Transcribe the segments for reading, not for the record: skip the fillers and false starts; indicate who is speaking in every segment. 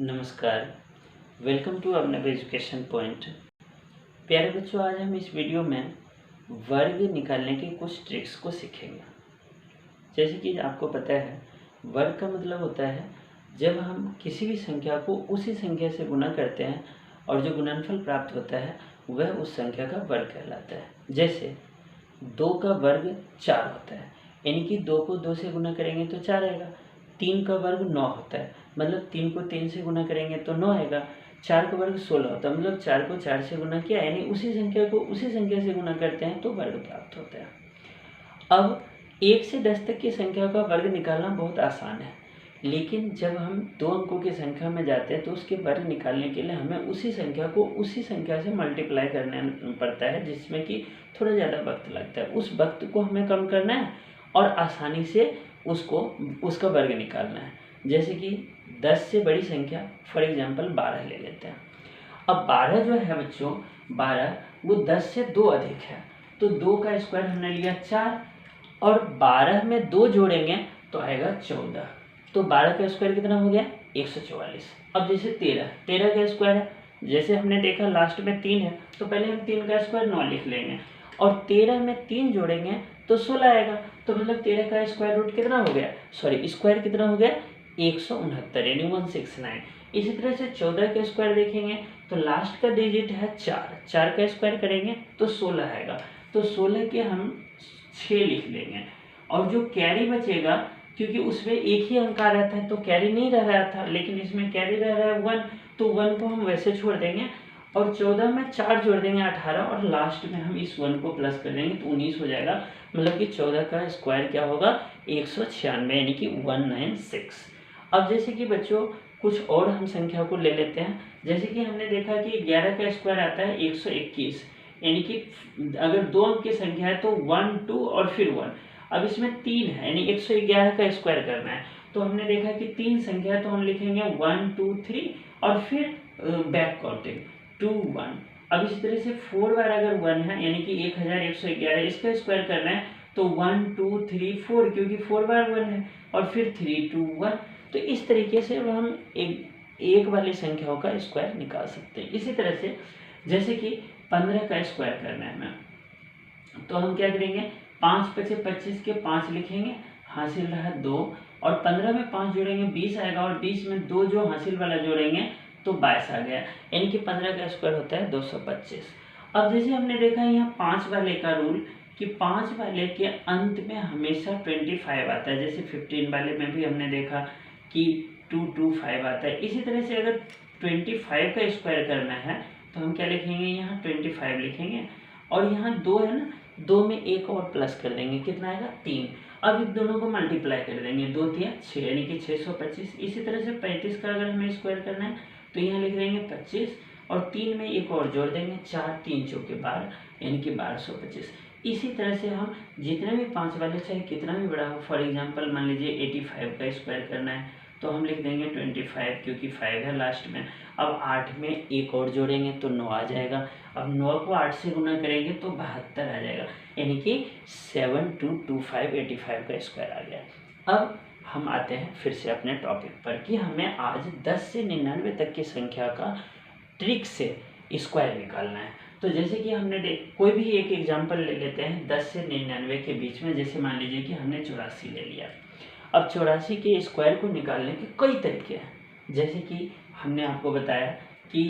Speaker 1: नमस्कार, welcome to Abhinav education point. प्यारे बच्चों, आज हम इस वीडियो में वर्ग निकालने के कुछ ट्रिक्स को सीखेंगे। जैसे कि आपको पता है, वर्ग का मतलब होता है जब हम किसी भी संख्या को उसी संख्या से गुणा करते हैं और जो गुणनफल प्राप्त होता है वह उस संख्या का वर्ग कहलाता है। जैसे 2 का वर्ग 4 होता है, यानी कि 2 को 2 से गुणा करेंगे तो 4 आएगा। 3 का वर्ग 9 होता है, मतलब 3 को 3 से गुणा करेंगे तो 9 आएगा। 4 का वर्ग 16 होता है, मतलब 4 को 4 से गुणा किया, यानी उसी संख्या को उसी संख्या से गुणा करते हैं तो वर्ग प्राप्त होता है। अब 1 से 10 तक की संख्या का वर्ग निकालना बहुत आसान है, लेकिन जब हम 2 अंकों की संख्या में जाते हैं तो उसके वर्ग निकालने के लिए हमें उसी संख्या को उसी संख्या से मल्टीप्लाई करना पड़ता है, जिसमें कि थोड़ा ज़्यादा वक्त लगता है। उस वक्त को हमें कम करना है और आसानी से उसका वर्ग निकालना है। जैसे कि 10 से बड़ी संख्या, फॉर एग्जांपल 12 ले लेते हैं। अब 12 जो है बच्चों, 12 वो 10 से 2 अधिक है, तो 2 का स्क्वायर हमने लिया 4 और 12 में 2 जोड़ेंगे तो आएगा 14। तो 12 का स्क्वायर कितना हो गया? 144। अब जैसे 13 का स्क्वायर है, जैसे हमने देखा लास्ट में 3 है, तो पहले हम 3 का स्क्वायर 9 लिख लेंगे और 13 में 3 जोड़ेंगे तो 16 आएगा। तो मतलब 13 का स्क्वायर रूट कितना हो गया, स्क्वायर कितना हो गया? 169, यानी 169। इसी तरह से 14 का स्क्वायर देखेंगे तो लास्ट का डिजिट है 4 का स्क्वायर करेंगे तो 16 आएगा। तो 16 के हम 6 लिख लेंगे और जो कैरी बचेगा, क्योंकि उसमें एक ही अंक आ रहा था तो कैरी नहीं रह रहा था, लेकिन इसमें कैरी रह रहा है 1, तो 1 को हम वैसे छोड़ देंगे और 14 में 4 जोड़ देंगे 18 और लास्ट में हम इस 1 को प्लस कर देंगे तो 19 हो जाएगा। मतलब कि 14 का स्क्वायर क्या होगा? 196, यानी कि 196। अब जैसे कि बच्चों कुछ और हम संख्या को ले लेते हैं। जैसे कि हमने देखा कि 11 का स्क्वायर आता है 121, यानी कि अगर 2 अंक की संख्या है तो 1 2 और फिर 1। अब इसमें 3 है, यानी 111 का स्क्वायर करना है। तो हमने देखा कि 3 संख्या है तो हम लिखेंगे 1 2 3 और फिर बैक काउंटिंग 2 1। अब इस तरह से 4 बार अगर 1 है, यानी कि 1111, इसका स्क्वायर करना है तो 1 2 3 4, क्योंकि 4 बार 1 है और फिर 3 2 1। तो इस तरीके से हम एक वाली संख्याओं का स्क्वायर निकाल सकते हैं। इसी तरह से जैसे कि 15 का स्क्वायर करना है हमें, तो हम क्या करेंगे? 5 5 25 के 5 लिखेंगे, हासिल रहा 2 और 15 में 5 जोड़ेंगे 20 आएगा और 20 में 2 जो हासिल वाला जोड़ेंगे तो 22 आ गया, यानी कि 15 का स्क्वायर होता है 225। अब जैसे हमने देखा यहाँ 5 वाले का रूल कि 5 वाले के अंत में हमेशा 25 आता है। जैसे 15 वाले में भी हमने देखा कि 225 आता है। इसी तरह से अगर 25 का स्क्वायर करना है तो हम क्या लिखेंगे? यहाँ 25 लिखेंगे और यहाँ 2 है ना, 2 में एक और प्लस कर देंगे, कितना आएगा? 3। अब इन दोनों को मल्टीप्लाई कर देंगे, 2 3 6, यानी कि 625। इसी तरह से 35 का अगर हमें स्क्वायर करना है तो यहाँ लिख देंगे 25 और 3 में एक और जोड़ देंगे, 4 3 चौके 12, यानी कि 1225। इसी तरह से हम जितने भी 5 वाले चाहे कितना भी बड़ा हो, फॉर एग्जांपल मान लीजिए 85 का स्क्वायर करना है तो हम लिख देंगे 25, क्योंकि 5 है लास्ट में। अब 8 में एक और जोड़ेंगे तो 9 आ जाएगा। अब 9 को 8 से गुना करेंगे तो 72 आ जाएगा, यानी कि 7225, 85 का स्क्वायर आ गया। अब हम आते हैं फिर से अपने टॉपिक पर कि हमें आज 10 से 99 तक की संख्या का ट्रिक से स्क्वायर निकालना है। तो जैसे कि हमने कोई भी एक एग्जांपल ले लेते हैं 10 से 99 के बीच में। जैसे मान लीजिए कि हमने 84 ले लिया। अब 84 के स्क्वायर को निकालने के कई तरीके हैं। जैसे कि हमने आपको बताया कि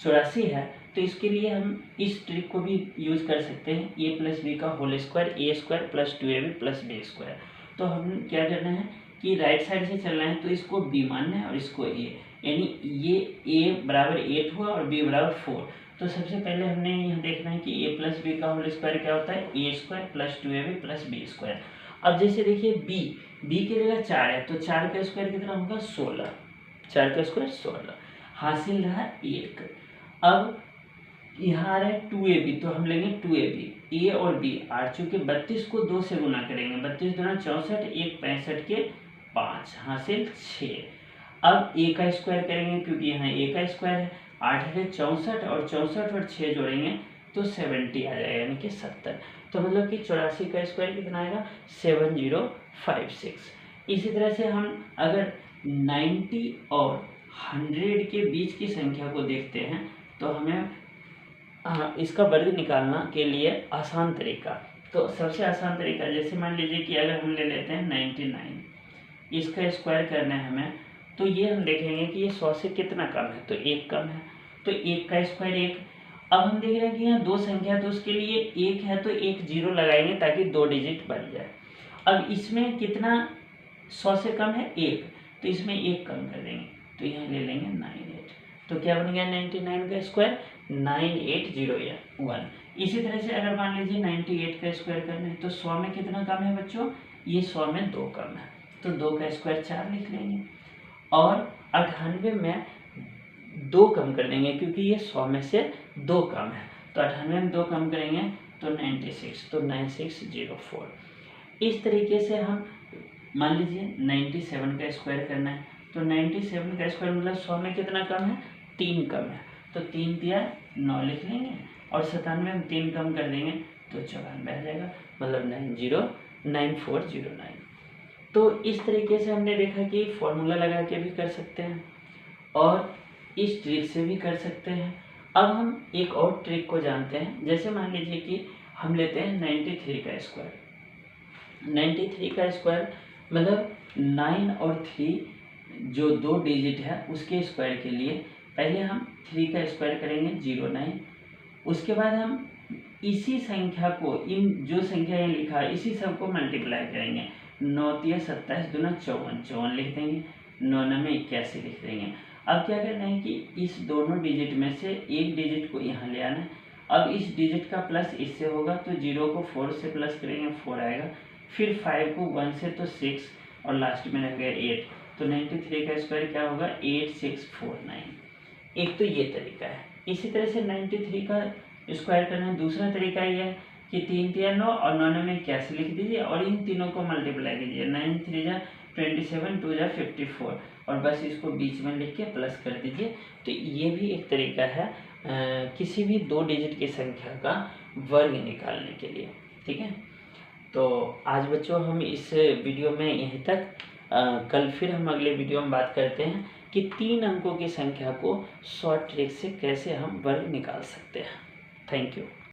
Speaker 1: 84 है तो इसके लिए हम इस ट्रिक को भी यूज़ कर सकते हैं, a प्लस बी का whole square, A square plus 2ab plus B square. तो हम क्या करना है कि राइट साइड से चलना है तो इसको b मानना है और इसको a, यानी ये a बराबर 8 हुआ और b बराबर 4। तो सबसे पहले हमने यहाँ देखना है कि a प्लस बी का होल स्क्वायर क्या होता है? A square plus 2ab plus B square. अब जैसे देखिए b की जगह 4 है तो 4 का स्क्वायर कितना होगा? 16। 4 का स्क्वायर 16, हासिल रहा 1। अब यहाँ आ रहा है 2ab, तो हम लेंगे 2ab, a और b आर, चूंकि 32 को 2 से गुना करेंगे, 32 दूना 64, 1 65 के 5, हासिल 6। अब a का स्क्वायर करेंगे क्योंकि यहाँ a का स्क्वायर है, 8 है 64 और 64 और 6 जोड़ेंगे तो 70 आ जाएगा, यानी कि 70। तो मतलब कि 84 का स्क्वायर कितना आएगा? 7056। इसी तरह से हम अगर 90 और 100 के बीच की संख्या को देखते हैं तो हमें इसका वर्ग निकालना के लिए आसान तरीका, तो सबसे आसान तरीका, जैसे मान लीजिए कि अगर हम ले लेते हैं 99, इसका स्क्वायर करना है हमें, तो ये हम देखेंगे कि ये 100 से कितना कम है, तो 1 कम है, तो 1 का स्क्वायर 1। अब हम देख रहे हैं कि यहाँ दो संख्या, तो उसके लिए 1 है तो एक 0 लगाएंगे ताकि 2 डिजिट बन जाए। अब इसमें कितना 100 से कम है 1, तो इसमें 1 कम कर देंगे, तो यहाँ ले लेंगे 98, तो क्या बन गया 99 का स्क्वायर 9801। इसी तरह से अगर मान लीजिए 98 का स्क्वायर करना है तो 100 में कितना कम है बच्चों, ये 100 में 2 कम है, तो 2 का स्क्वायर 4 लिख लेंगे। और 98 में 2 कम कर देंगे क्योंकि ये 100 में से 2 कम है, तो 98 में 2 कम करेंगे तो 96, तो 9604। इस तरीके से हम मान लीजिए 97 का स्क्वायर करना है, तो 97 का स्क्वायर मतलब 100 में कितना कम है, 3 कम है, तो 3 दिया 9 लिख लेंगे, और 97 में 3 कम कर देंगे तो 94 आ जाएगा, मतलब 909409। तो इस तरीके से हमने देखा कि फॉर्मूला लगा के भी कर सकते हैं और इस ट्रिक से भी कर सकते हैं। अब हम एक और ट्रिक को जानते हैं, जैसे मान लीजिए कि हम लेते हैं 93 का स्क्वायर। 93 का स्क्वायर मतलब 9 और 3 जो 2 डिजिट है उसके स्क्वायर के लिए पहले हम 3 का स्क्वायर करेंगे 09, उसके बाद हम इसी संख्या को, इन जो संख्या ये लिखा है इसी सब को मल्टीप्लाई करेंगे, 9 तिया 27 दूना 54, 54 लिख देंगे, 9 में 81 लिख देंगे। अब क्या करना है कि इस दोनों डिजिट में से एक डिजिट को यहाँ ले आना है। अब इस डिजिट का प्लस इससे होगा तो 0 को 4 से प्लस करेंगे 4 आएगा, फिर 5 को 1 से तो 6 और लास्ट में रह गया 8, तो 93 का स्क्वायर क्या होगा 8649। एक तो ये तरीका है। इसी तरह से 93 का स्क्वायर करना है, दूसरा तरीका ये है कि 3 तिया 9 और 9 में 81 लिख दीजिए और इन तीनों को मल्टीप्लाई कीजिए, 9 3 जा 27, 2 जा 54 और बस इसको बीच में लिख के प्लस कर दीजिए। तो ये भी एक तरीका है किसी भी 2 डिजिट की संख्या का वर्ग निकालने के लिए, ठीक है। तो आज बच्चों हम इस वीडियो में यहीं तक, कल फिर हम अगले वीडियो में बात करते हैं कि 3 अंकों की संख्या को शॉर्ट ट्रिक से कैसे हम वर्ग निकाल सकते हैं। Thank you.